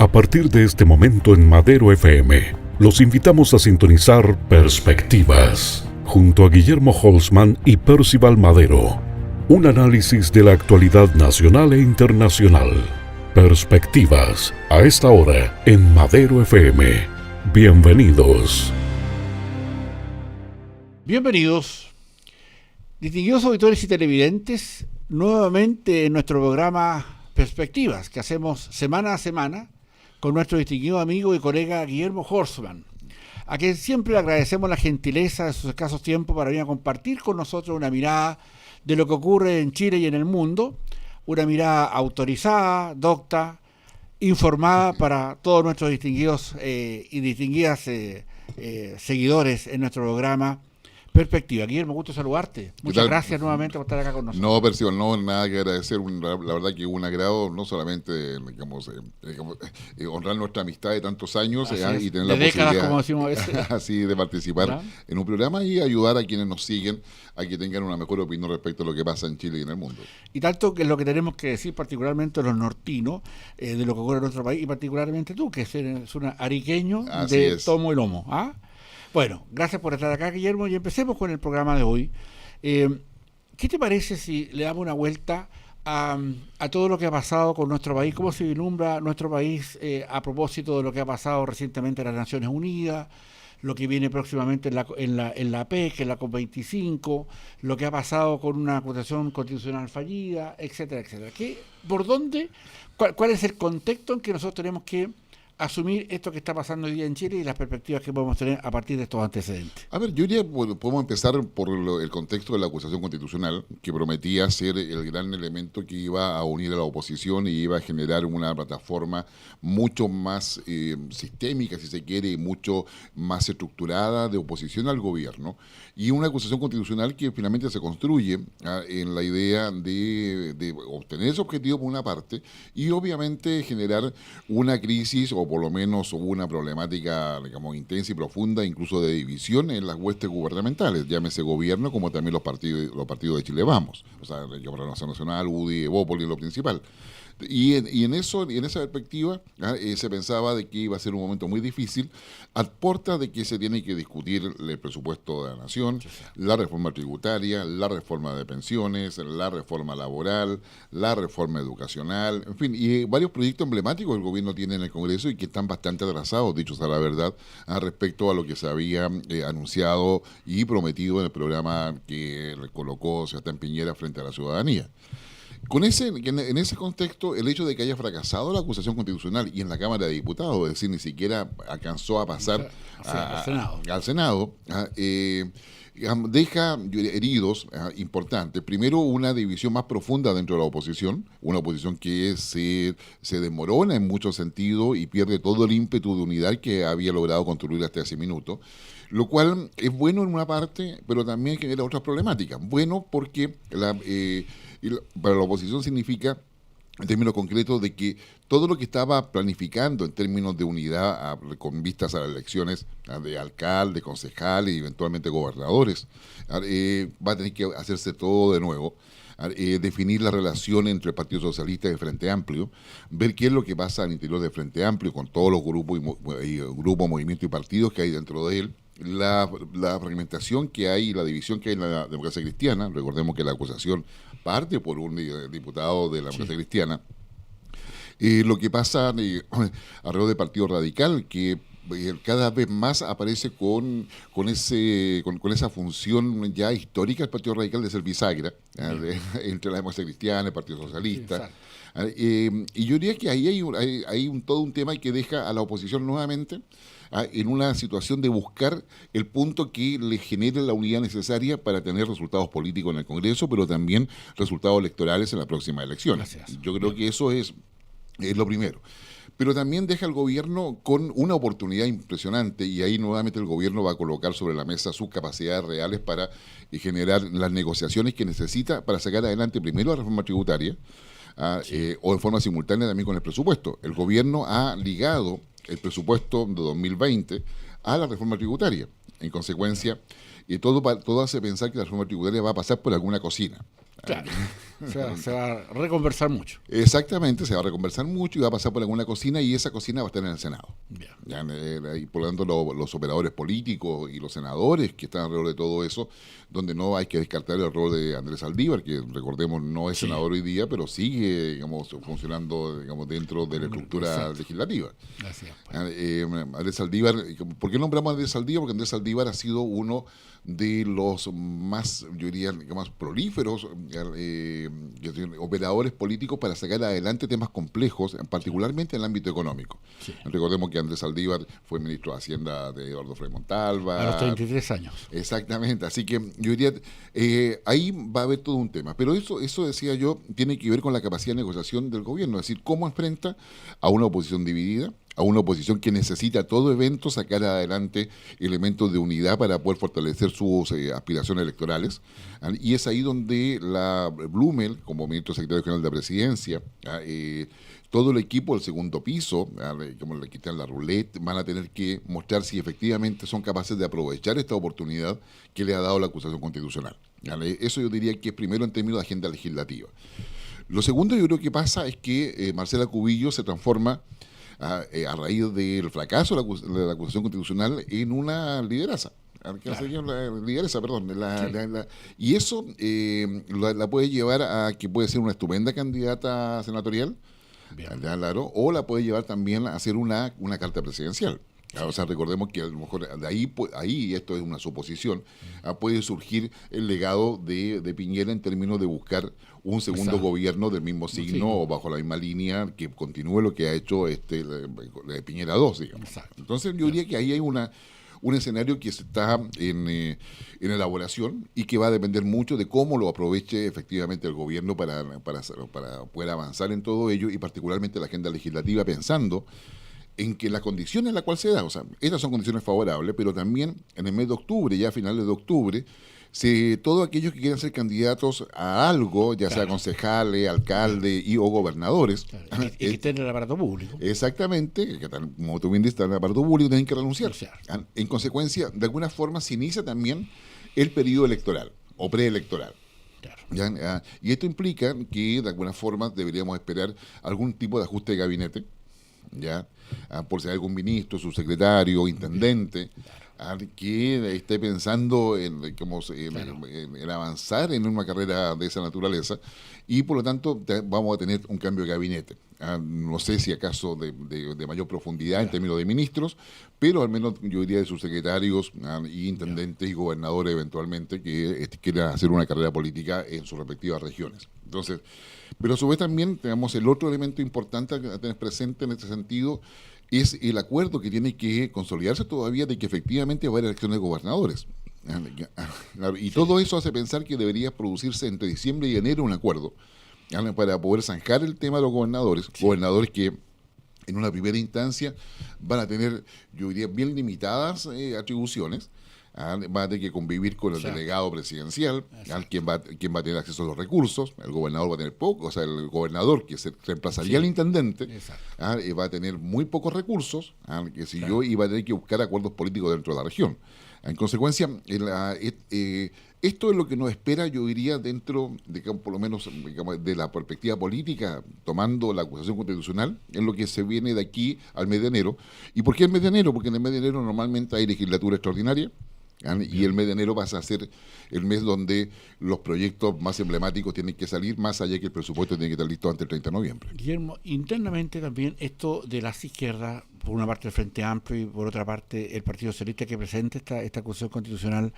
A partir de este momento en Madero FM, los invitamos a sintonizar Perspectivas, junto a Guillermo Holzman y Percival Madero. Un análisis de la actualidad nacional e internacional. Perspectivas, a esta hora en Madero FM. Bienvenidos. Bienvenidos, distinguidos auditores y televidentes, nuevamente en nuestro programa Perspectivas, que hacemos semana a semana con nuestro distinguido amigo y colega Guillermo Holzman, a quien siempre le agradecemos la gentileza de sus escasos tiempos para venir a compartir con nosotros una mirada de lo que ocurre en Chile y en el mundo, una mirada autorizada, docta, informada para todos nuestros distinguidos y distinguidas seguidores en nuestro programa Perspectiva. Guillermo, gusto saludarte. Muchas gracias nuevamente por estar acá con nosotros. No, Percival, no, nada que agradecer. La verdad que un agrado, no solamente, honrar nuestra amistad de tantos años y tener la décadas, posibilidad, como decimos a veces, así de participar ¿ya? En un programa y ayudar a quienes nos siguen a que tengan una mejor opinión respecto a lo que pasa en Chile y en el mundo. Y tanto que es lo que tenemos que decir, particularmente los nortinos, de lo que ocurre en nuestro país, y particularmente tú, que eres un ariqueño de tomo y lomo. ¿Ah? Bueno, gracias por estar acá, Guillermo, y empecemos con el programa de hoy. ¿Qué te parece si le damos una vuelta a todo lo que ha pasado con nuestro país? ¿Cómo se vislumbra nuestro país a propósito de lo que ha pasado recientemente en las Naciones Unidas, lo que viene próximamente en la PEC, en la COP25, lo que ha pasado con una acusación constitucional fallida, etcétera, etcétera? ¿Por dónde? ¿Cuál es el contexto en que nosotros tenemos que asumir esto que está pasando hoy día en Chile y las perspectivas que podemos tener a partir de estos antecedentes? A ver, yo diría, podemos empezar por el contexto de la acusación constitucional, que prometía ser el gran elemento que iba a unir a la oposición y iba a generar una plataforma mucho más sistémica, si se quiere, y mucho más estructurada de oposición al gobierno. Y una acusación constitucional que finalmente se construye en la idea de obtener ese objetivo por una parte y obviamente generar una crisis o por lo menos una problemática, digamos, intensa y profunda, incluso de división en las huestes gubernamentales, llámese gobierno como también los partidos de Chile Vamos, o sea, la Renovación Nacional, UDI, Evópolis, lo principal. Y en esa perspectiva se pensaba de que iba a ser un momento muy difícil, a puerta de que se tiene que discutir el presupuesto de la nación, la reforma tributaria, la reforma de pensiones, la reforma laboral, la reforma educacional, en fin, y varios proyectos emblemáticos que el gobierno tiene en el Congreso y que están bastante atrasados, dicho sea la verdad, respecto a lo que se había anunciado y prometido en el programa que colocó Sebastián Piñera frente a la ciudadanía. En ese contexto, el hecho de que haya fracasado la acusación constitucional y en la Cámara de Diputados, es decir, ni siquiera alcanzó a pasar al Senado, deja heridos importantes. Primero, una división más profunda dentro de la oposición, una oposición que se desmorona en muchos sentidos y pierde todo el ímpetu de unidad que había logrado construir hasta ese minuto, lo cual es bueno en una parte, pero también genera otras problemáticas. Bueno, porque para la oposición significa, en términos concretos, de que todo lo que estaba planificando en términos de unidad con vistas a las elecciones de alcalde, concejales y eventualmente gobernadores, va a tener que hacerse todo de nuevo. Definir la relación entre el Partido Socialista y el Frente Amplio, ver qué es lo que pasa al interior del Frente Amplio con todos los grupos, movimientos y partidos que hay dentro de él, la fragmentación que hay, la división que hay en la democracia cristiana. Recordemos que la acusación parte por un diputado de la democracia cristiana. Lo que pasa alrededor del Partido Radical, que cada vez más aparece con esa función ya histórica del Partido Radical de ser bisagra entre la democracia cristiana, el Partido Socialista. Sí, y yo diría que ahí hay todo un tema que deja a la oposición nuevamente en una situación de buscar el punto que le genere la unidad necesaria para tener resultados políticos en el Congreso, pero también resultados electorales en las próximas elecciones. Gracias. Yo creo que eso es lo primero. Pero también deja al gobierno con una oportunidad impresionante y ahí nuevamente el gobierno va a colocar sobre la mesa sus capacidades reales para generar las negociaciones que necesita para sacar adelante primero la reforma tributaria o en forma simultánea también con el presupuesto. El gobierno ha ligado el presupuesto de 2020 a la reforma tributaria. En consecuencia, todo hace pensar que la reforma tributaria va a pasar por alguna cocina. Claro. O sea, se va a reconversar mucho. Exactamente, se va a reconversar mucho y va a pasar por alguna cocina y esa cocina va a estar en el Senado. Ya, y por lo tanto los operadores políticos y los senadores que están alrededor de todo eso, donde no hay que descartar el rol de Andrés Saldívar, que recordemos no es senador hoy día, pero sigue, digamos, funcionando, digamos, dentro de la estructura legislativa. Gracias. Andrés Saldívar, ¿por qué nombramos a Andrés Saldívar? Porque Andrés Saldívar ha sido uno de los más, yo diría, más prolíferos operadores políticos para sacar adelante temas complejos, particularmente en el ámbito económico. Sí. Recordemos que Andrés Saldívar fue ministro de Hacienda de Eduardo Frei Montalva. A los 33 años. Exactamente, así que yo diría, ahí va a haber todo un tema. Pero eso decía yo, tiene que ver con la capacidad de negociación del gobierno, es decir, cómo enfrenta a una oposición dividida, a una oposición que necesita a todo evento sacar adelante elementos de unidad para poder fortalecer sus aspiraciones electorales. Y es ahí donde la Blumel, como ministro secretario general de la Presidencia, todo el equipo del segundo piso, como le quitan la ruleta, van a tener que mostrar si efectivamente son capaces de aprovechar esta oportunidad que le ha dado la acusación constitucional. Eso yo diría que es primero en términos de agenda legislativa. Lo segundo yo creo que pasa es que Marcela Cubillos se transforma a raíz del fracaso de la acusación constitucional en una lideresa. Y eso la puede llevar a que puede ser una estupenda candidata senatorial, claro, o la puede llevar también a hacer una carta presidencial. O sea, recordemos que a lo mejor de ahí esto es una suposición, puede surgir el legado de Piñera en términos de buscar un segundo gobierno del mismo signo o bajo la misma línea que continúe lo que ha hecho Piñera 2, digamos. Entonces yo diría que ahí hay un escenario que está en elaboración y que va a depender mucho de cómo lo aproveche efectivamente el gobierno para poder avanzar en todo ello y particularmente la agenda legislativa, pensando en que las condiciones en las cuales se da, o sea, estas son condiciones favorables, pero también en el mes de octubre, ya a finales de octubre, todos aquellos que quieran ser candidatos a algo, ya sea concejales, alcaldes o gobernadores. Y que estén en el aparato público. Exactamente, que como tú bien dices, están en el aparato público, tienen que renunciar. En consecuencia, de alguna forma se inicia también el periodo electoral o preelectoral. Claro. Y esto implica que de alguna forma deberíamos esperar algún tipo de ajuste de gabinete, por si hay algún ministro, subsecretario, intendente, que esté pensando en avanzar en una carrera de esa naturaleza y por lo tanto vamos a tener un cambio de gabinete. No sé si acaso de mayor profundidad en términos de ministros, pero al menos yo diría de subsecretarios y intendentes y gobernadores eventualmente que quieran hacer una carrera política en sus respectivas regiones. Entonces, pero a su vez también tenemos el otro elemento importante a tener presente en este sentido, es el acuerdo que tiene que consolidarse todavía de que efectivamente va a haber elecciones de gobernadores. Y todo eso hace pensar que debería producirse entre diciembre y enero un acuerdo para poder zanjar el tema de los gobernadores, gobernadores que en una primera instancia van a tener, yo diría, bien limitadas atribuciones. Va a tener que convivir con el delegado presidencial, quien va a tener acceso a los recursos, el gobernador va a tener poco, o sea, el gobernador que se reemplazaría al intendente, va a tener muy pocos recursos, y va a tener que buscar acuerdos políticos dentro de la región. En consecuencia, esto es lo que nos espera, yo diría, dentro de, por lo menos, digamos, de la perspectiva política, tomando la acusación constitucional, en lo que se viene de aquí al mes de enero. ¿Y por qué el mes de enero? Porque en el mes de enero normalmente hay legislatura extraordinaria, y el mes de enero pasa a ser el mes donde los proyectos más emblemáticos tienen que salir, más allá que el presupuesto tiene que estar listo antes del 30 de noviembre. Guillermo, internamente también esto de las izquierdas, por una parte el Frente Amplio y por otra parte el Partido Socialista que presenta esta acusación constitucional,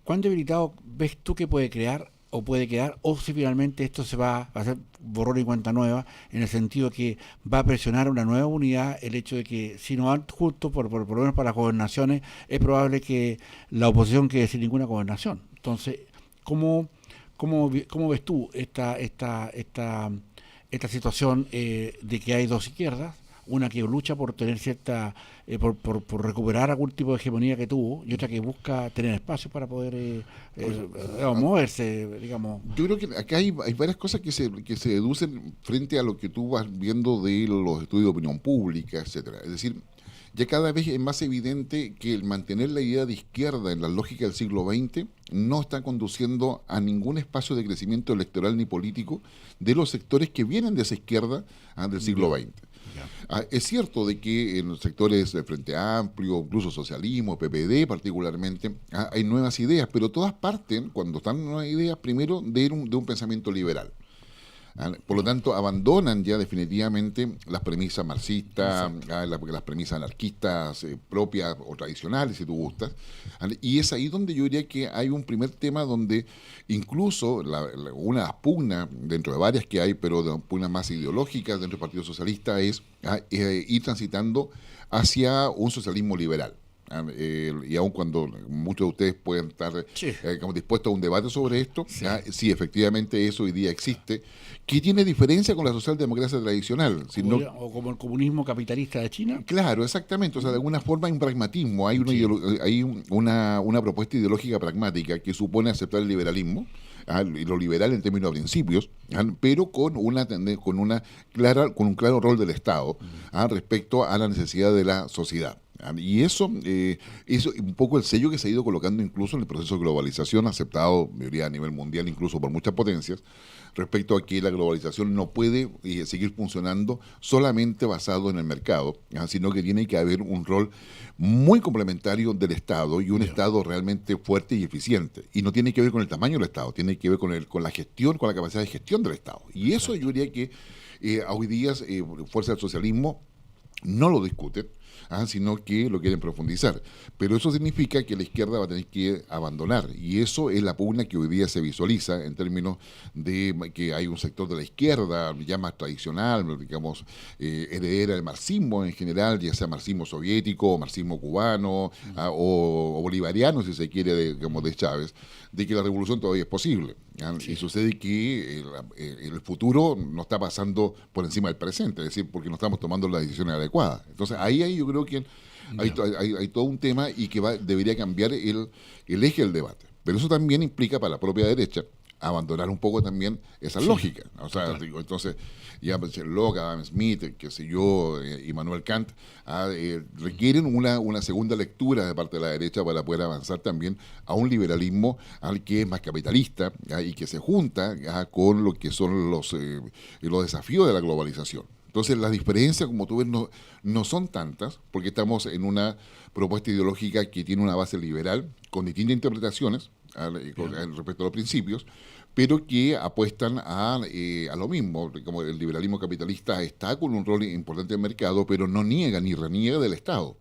¿cuán debilitado ves tú que puede crear o puede quedar, o si finalmente esto se va a hacer borrón y cuenta nueva, en el sentido que va a presionar una nueva unidad, el hecho de que si no van juntos, por lo menos para las gobernaciones, es probable que la oposición quede sin ninguna gobernación? Entonces, ¿cómo ves tú esta situación de que hay dos izquierdas? Una que lucha por tener cierta, por recuperar algún tipo de hegemonía que tuvo, y otra que busca tener espacio para poder moverse, digamos. Yo creo que acá hay varias cosas que se deducen frente a lo que tú vas viendo de los estudios de opinión pública, etcétera. Es decir, ya cada vez es más evidente que el mantener la idea de izquierda en la lógica del siglo XX no está conduciendo a ningún espacio de crecimiento electoral ni político de los sectores que vienen de esa izquierda del siglo XX. Es cierto de que en los sectores del Frente Amplio, incluso socialismo, PPD particularmente, hay nuevas ideas, pero todas parten, cuando están nuevas ideas, primero de un pensamiento liberal. Por lo tanto, abandonan ya definitivamente las premisas marxistas, las premisas anarquistas propias o tradicionales, si tú gustas. Y es ahí donde yo diría que hay un primer tema donde incluso una pugna, dentro de varias que hay, pero de pugnas más ideológicas dentro del Partido Socialista, es ir transitando hacia un socialismo liberal. Y aun cuando muchos de ustedes pueden estar dispuestos a un debate sobre esto, sí, efectivamente eso hoy día existe, que tiene diferencia con la socialdemocracia tradicional. O como el comunismo capitalista de China. Claro, exactamente. O sea, de alguna forma hay un pragmatismo, hay una propuesta ideológica pragmática que supone aceptar el liberalismo, y lo liberal en términos de principios, pero con un claro rol del Estado respecto a la necesidad de la sociedad. Y eso es un poco el sello que se ha ido colocando incluso en el proceso de globalización, aceptado, diría, a nivel mundial, incluso por muchas potencias, respecto a que la globalización no puede seguir funcionando solamente basado en el mercado, sino que tiene que haber un rol muy complementario del Estado y un Estado realmente fuerte y eficiente. Y no tiene que ver con el tamaño del Estado, tiene que ver con la gestión, con la capacidad de gestión del Estado. Y eso yo diría que hoy día Fuerza del Socialismo no lo discute, sino que lo quieren profundizar. Pero eso significa que la izquierda va a tener que abandonar, y eso es la pugna que hoy día se visualiza en términos de que hay un sector de la izquierda ya más tradicional, digamos, heredera del marxismo en general, ya sea marxismo soviético, o marxismo cubano, o bolivariano, si se quiere, de Chávez, de que la revolución todavía es posible. Sí. Y sucede que el futuro no está pasando por encima del presente, es decir, porque no estamos tomando las decisiones adecuadas. Entonces ahí yo creo que hay todo un tema y que debería cambiar el eje del debate. Pero eso también implica para la propia derecha abandonar un poco también esa lógica. O sea, claro. Entonces, ya Locke, Adam Smith, qué sé yo, Immanuel Kant, requieren una segunda lectura de parte de la derecha para poder avanzar también a un liberalismo al que es más capitalista y que se junta con lo que son los desafíos de la globalización. Entonces, las diferencias, como tú ves, no son tantas, porque estamos en una propuesta ideológica que tiene una base liberal, con distintas interpretaciones respecto a los principios, pero que apuestan a lo mismo. Como el liberalismo capitalista está con un rol importante en el mercado, pero no niega ni reniega del Estado.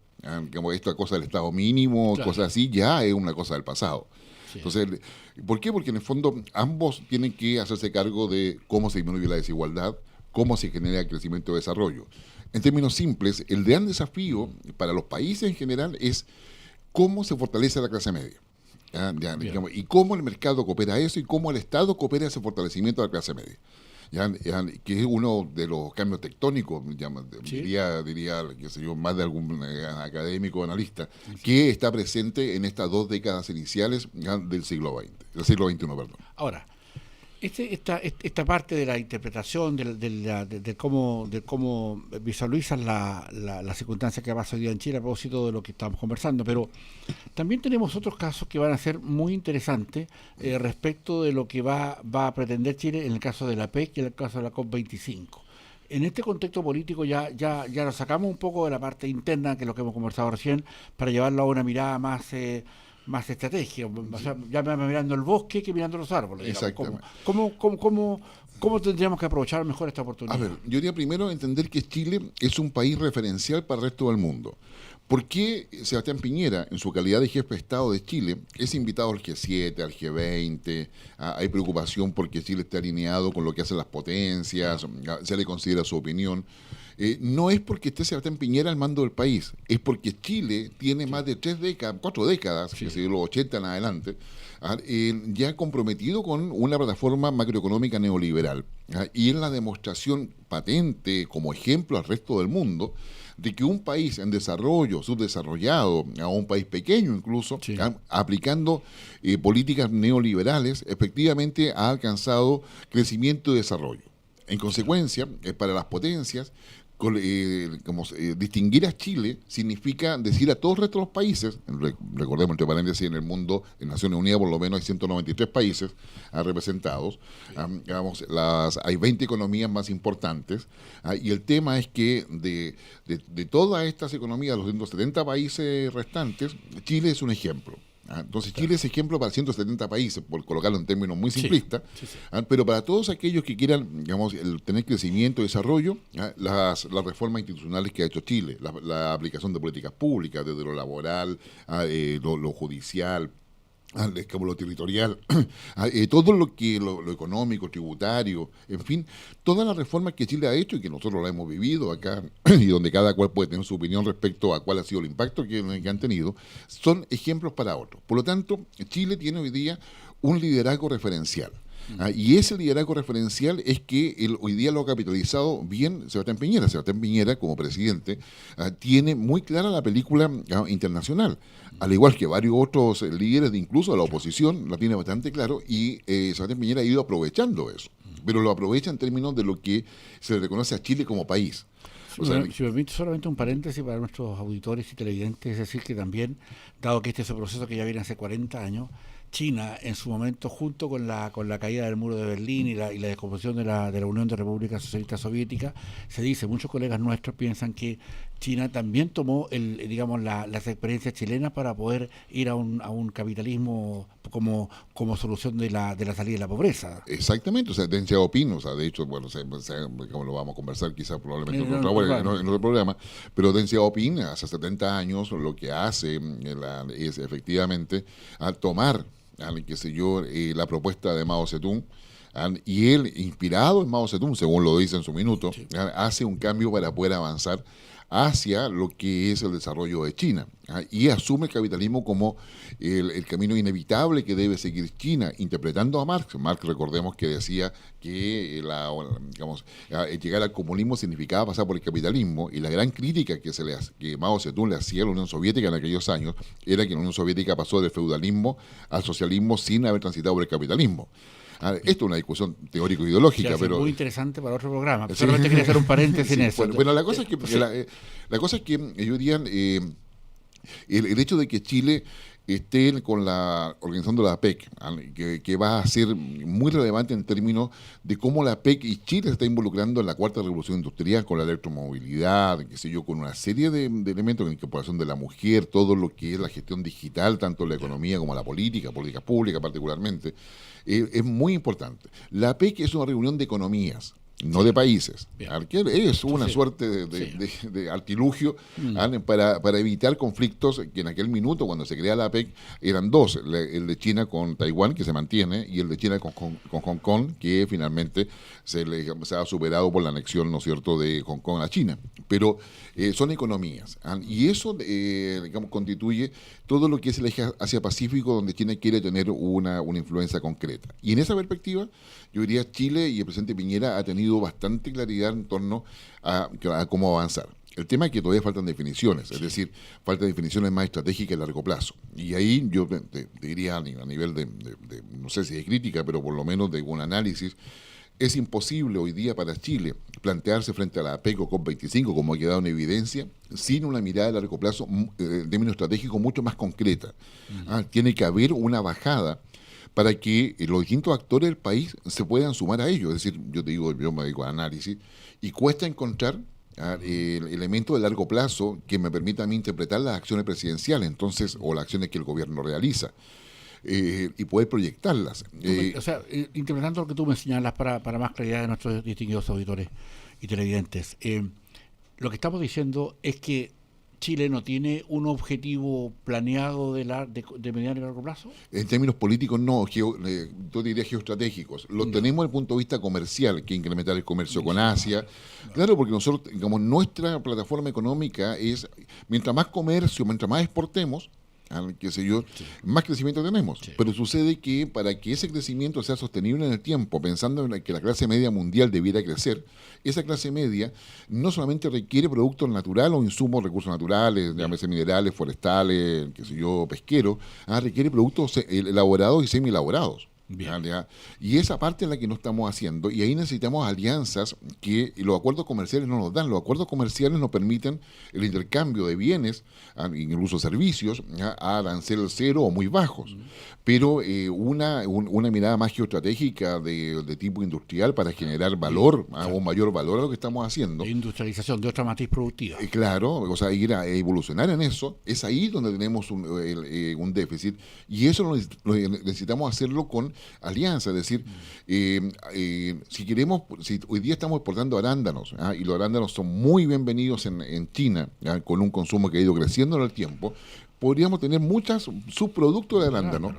Como esta cosa del Estado mínimo, claro, cosas así, ya es una cosa del pasado. Sí. Entonces, ¿por qué? Porque en el fondo ambos tienen que hacerse cargo de cómo se disminuye la desigualdad, cómo se genera crecimiento y desarrollo. En términos simples, el gran desafío para los países en general es cómo se fortalece la clase media. Digamos, y cómo el mercado coopera eso y cómo el Estado coopera ese fortalecimiento de la clase media. Que es uno de los cambios tectónicos, ¿sí? diría qué sé yo, más de algún académico o analista, sí, que está presente en estas 2 décadas iniciales del siglo XXI, perdón. Ahora, esta parte de la interpretación de cómo visualizan la circunstancia que pasa hoy día en Chile a propósito de lo que estamos conversando, pero también tenemos otros casos que van a ser muy interesantes respecto de lo que va a pretender Chile en el caso de la PEC y en el caso de la COP25. En este contexto político ya nos sacamos un poco de la parte interna, que es lo que hemos conversado recién, para llevarlo a una mirada más estrategia, o sea, ya mirando el bosque que mirando los árboles. Exactamente. ¿Cómo tendríamos que aprovechar mejor esta oportunidad? A ver, yo diría primero entender que Chile es un país referencial para el resto del mundo. ¿Por qué Sebastián Piñera, en su calidad de jefe de Estado de Chile, es invitado al G7, al G20? Hay preocupación porque Chile está alineado con lo que hacen las potencias, se le considera su opinión. No es porque esté Sebastián Piñera al mando del país, es porque Chile tiene más de 4 décadas, que se los 80 en adelante, ya comprometido con una plataforma macroeconómica neoliberal. Y en la demostración patente, como ejemplo al resto del mundo, de que un país en desarrollo, subdesarrollado, a un país pequeño incluso, sí, aplicando políticas neoliberales, efectivamente ha alcanzado crecimiento y desarrollo. En consecuencia, para las potencias, distinguir a Chile significa decir a todos el resto de los países, recordemos entre paréntesis, en el mundo, en Naciones Unidas por lo menos hay 193 países representados, hay 20 economías más importantes, y el tema es que de todas estas economías, los 170 países restantes, Chile es un ejemplo. Entonces Chile es ejemplo para 170 países, por colocarlo en términos muy simplistas, pero para todos aquellos que quieran, digamos, tener crecimiento y desarrollo, las reformas institucionales que ha hecho Chile, la aplicación de políticas públicas, desde lo laboral, lo judicial, como lo territorial, todo lo económico, tributario, en fin, todas las reformas que Chile ha hecho y que nosotros la hemos vivido acá y donde cada cual puede tener su opinión respecto a cuál ha sido el impacto que han tenido, son ejemplos para otros. Por lo tanto, Chile tiene hoy día un liderazgo referencial. Y ese liderazgo referencial es que hoy día lo ha capitalizado bien Sebastián Piñera. Sebastián Piñera, como presidente, tiene muy clara la película internacional, al igual que varios otros líderes, incluso de la oposición, la tiene bastante claro, y Sebastián Piñera ha ido aprovechando eso, pero lo aprovecha en términos de lo que se le reconoce a Chile como país. Si me permite solamente un paréntesis para nuestros auditores y televidentes, es decir, que también, dado que este es un proceso que ya viene hace 40 años, China, en su momento, junto con la caída del muro de Berlín y la descomposición de la Unión de Repúblicas Socialistas Soviéticas, se dice, muchos colegas nuestros piensan que China también tomó las experiencias chilenas para poder ir a un capitalismo como solución de la salida de la pobreza. Exactamente, o sea, Deng Xiaoping, o sea, de hecho, bueno, como lo vamos a conversar quizás probablemente en otro programa, pero Deng Xiaoping hace 70 años lo que hace es efectivamente tomar la propuesta de Mao Zedong, y él, inspirado en Mao Zedong, según lo dice en su minuto, hace un cambio para poder avanzar hacia lo que es el desarrollo de China, y asume el capitalismo como el camino inevitable que debe seguir China, interpretando a Marx. Marx, recordemos que decía que llegar al comunismo significaba pasar por el capitalismo, y la gran crítica que Mao Zedong le hacía a la Unión Soviética en aquellos años era que la Unión Soviética pasó del feudalismo al socialismo sin haber transitado por el capitalismo. Esto es una discusión teórico-ideológica, pero muy interesante para otro programa. Sí. Solamente quería hacer un paréntesis en eso. Bueno, la cosa es que yo diría, el hecho de que Chile esté con la organización de la PEC, que va a ser muy relevante en términos de cómo la PEC y Chile se está involucrando en la cuarta revolución industrial, con la electromovilidad, con una serie de elementos, con la incorporación de la mujer, todo lo que es la gestión digital, tanto la economía como la políticas públicas particularmente. Es muy importante. La PEC es una reunión de economías, no de países. Es una suerte de artilugio para evitar conflictos que en aquel minuto, cuando se crea la PEC, eran dos: el de China con Taiwán, que se mantiene, y el de China con Hong Kong, que finalmente se ha superado por la anexión, ¿no es cierto?, de Hong Kong a China. Pero son economías, y eso constituye todo lo que es el eje Asia-Pacífico, donde China quiere tener una influencia concreta. Y en esa perspectiva, yo diría, Chile y el presidente Piñera ha tenido bastante claridad en torno a cómo avanzar. El tema es que todavía faltan definiciones, es decir, faltan definiciones más estratégicas a largo plazo. Y ahí yo te diría, a nivel de, no sé si de crítica, pero por lo menos de un análisis, es imposible hoy día para Chile plantearse frente a la PEC o COP25, como ha quedado en evidencia, sin una mirada a largo plazo, en términos estratégicos, mucho más concreta. Tiene que haber una bajada para que los distintos actores del país se puedan sumar a ello. Es decir, yo me dedico a análisis, y cuesta encontrar elementos de largo plazo que me permitan a mí interpretar las acciones presidenciales, entonces, o las acciones que el gobierno realiza, y poder proyectarlas. Interpretando lo que tú me señalas para más claridad de nuestros distinguidos auditores y televidentes, lo que estamos diciendo es que Chile no tiene un objetivo planeado de mediano y largo plazo. En términos políticos no, yo diría geoestratégicos. Lo tenemos desde el punto de vista comercial, que incrementar el comercio con Asia. Claro, porque nosotros, nuestra plataforma económica es, mientras más comercio, mientras más exportemos, más crecimiento tenemos. Pero sucede que para que ese crecimiento sea sostenible en el tiempo, pensando en que la clase media mundial debiera crecer, esa clase media no solamente requiere productos naturales o insumos, recursos naturales, llámese minerales, forestales, pesqueros, requiere productos elaborados y semi-elaborados. Y esa parte es la que no estamos haciendo, y ahí necesitamos alianzas que los acuerdos comerciales no nos dan. Los acuerdos comerciales nos permiten el intercambio de bienes, incluso servicios, a arancel cero o muy bajos. Pero una mirada más geoestratégica de tipo industrial para generar valor, un mayor valor a lo que estamos haciendo. De industrialización, de otra matriz productiva. Claro, o sea, ir a evolucionar en eso, es ahí donde tenemos un déficit, y eso lo necesitamos hacerlo con alianza. Es decir, si hoy día estamos exportando arándanos, y los arándanos son muy bienvenidos en China, con un consumo que ha ido creciendo en el tiempo, podríamos tener muchos subproductos de arándano,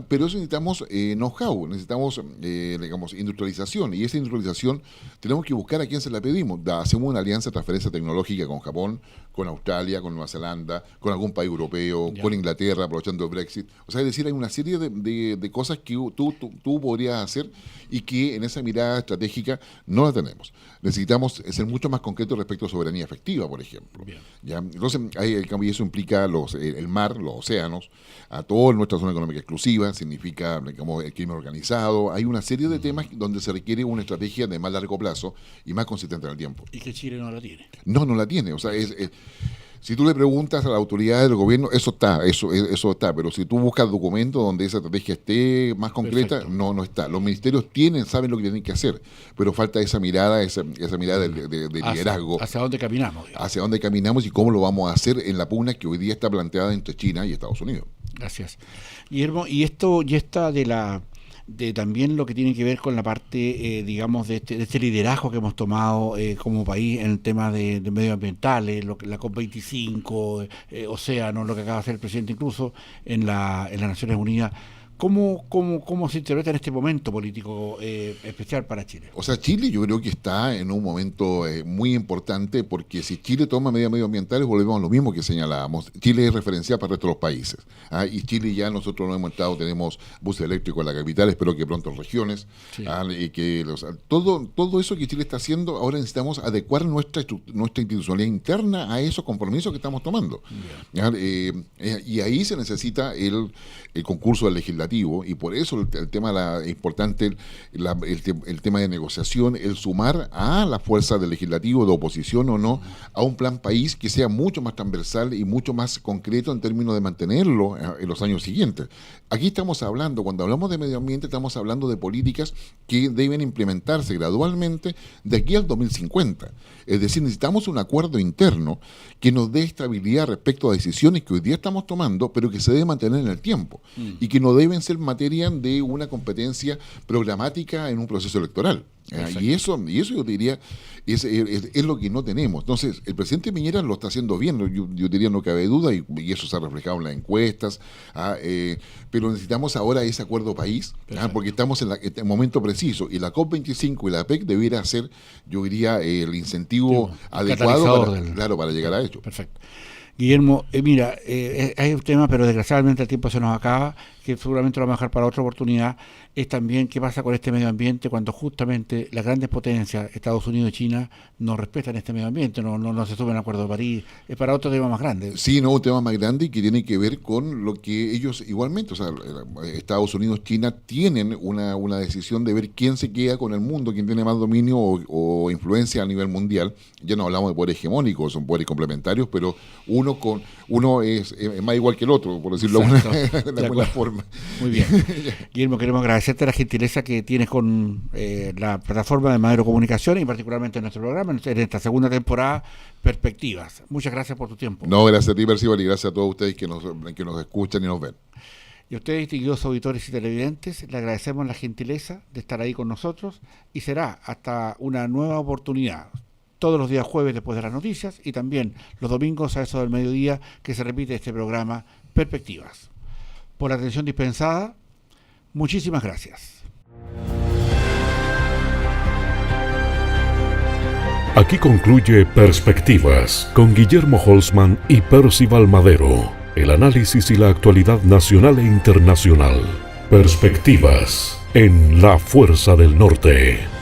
pero eso necesitamos know-how, necesitamos industrialización, y esa industrialización tenemos que buscar a quién se la pedimos. Hacemos una alianza de transferencia tecnológica con Japón, con Australia, con Nueva Zelanda, con algún país europeo, con Inglaterra, aprovechando el Brexit. O sea, es decir, hay una serie de cosas que tú podrías hacer y que en esa mirada estratégica no la tenemos. Necesitamos ser mucho más concretos respecto a soberanía efectiva, por ejemplo. Entonces, y eso implica el mar, los océanos, a toda nuestra zona económica exclusiva, significa el crimen organizado. Hay una serie de temas donde se requiere una estrategia de más largo plazo y más consistente en el tiempo. ¿Y que Chile no la tiene? No la tiene. O sea, si tú le preguntas a la autoridad del gobierno, eso está, pero si tú buscas documentos donde esa estrategia esté más concreta, no está. Los ministerios saben lo que tienen que hacer, pero falta esa mirada de liderazgo. ¿Hacia dónde caminamos? Hacia dónde caminamos y cómo lo vamos a hacer en la pugna que hoy día está planteada entre China y Estados Unidos. Gracias. Guillermo, y esta de también lo que tiene que ver con la parte, digamos, de este liderazgo que hemos tomado como país en el tema de medioambientales, la COP25, océano, lo que acaba de hacer el presidente incluso en las Naciones Unidas. ¿Cómo se interpreta en este momento político especial para Chile? O sea, Chile yo creo que está en un momento muy importante, porque si Chile toma medidas medioambientales, volvemos a lo mismo que señalábamos. Chile es referencial para el resto de los países. Y Chile ya nosotros lo hemos estado, tenemos buses eléctricos en la capital, espero que pronto en regiones. Y que todo eso que Chile está haciendo, ahora necesitamos adecuar nuestra institucionalidad interna a esos compromisos que estamos tomando. Y ahí se necesita el concurso del legislativo, y por eso el tema importante, el tema de negociación, el sumar a la fuerza del legislativo, de oposición o no, a un plan país que sea mucho más transversal y mucho más concreto en términos de mantenerlo en los años siguientes. Aquí estamos hablando, cuando hablamos de medio ambiente, estamos hablando de políticas que deben implementarse gradualmente de aquí al 2050. Es decir, necesitamos un acuerdo interno que nos dé estabilidad respecto a decisiones que hoy día estamos tomando, pero que se deben mantener en el tiempo y que no deben ser materia de una competencia programática en un proceso electoral. Y eso yo diría es lo que no tenemos. Entonces, el presidente Piñera lo está haciendo bien, yo diría, no cabe duda, y eso se ha reflejado en las encuestas, pero necesitamos ahora ese acuerdo país, porque estamos en el momento preciso, y la COP25 y la PEC debiera ser, yo diría, el incentivo adecuado para llegar a ello. Perfecto. Guillermo, mira, hay un tema, pero desgraciadamente el tiempo se nos acaba, que seguramente lo vamos a dejar para otra oportunidad. Es también qué pasa con este medio ambiente cuando justamente las grandes potencias, Estados Unidos y China, no respetan este medio ambiente, no se suben al Acuerdo de París. Es para otro tema más grande. Sí, un tema más grande, y que tiene que ver con lo que ellos igualmente, o sea, Estados Unidos, China tienen una decisión de ver quién se queda con el mundo, quién tiene más dominio o influencia a nivel mundial. Ya no hablamos de poderes hegemónicos, son poderes complementarios, pero uno es más igual que el otro, por decirlo de alguna forma. Muy bien. Guillermo, queremos agradecerte la gentileza que tienes con la plataforma de Madero Comunicación, y particularmente en nuestro programa, en esta segunda temporada, Perspectivas. Muchas gracias por tu tiempo. No, gracias a ti, Percival, y gracias a todos ustedes que nos escuchan y nos ven. Y a ustedes, distinguidos auditores y televidentes, le agradecemos la gentileza de estar ahí con nosotros, y será hasta una nueva oportunidad. Todos los días jueves después de las noticias, y también los domingos a eso del mediodía, que se repite este programa Perspectivas. Por la atención dispensada, muchísimas gracias. Aquí concluye Perspectivas con Guillermo Holzman y Percival Madero. El análisis y la actualidad nacional e internacional. Perspectivas en La Fuerza del Norte.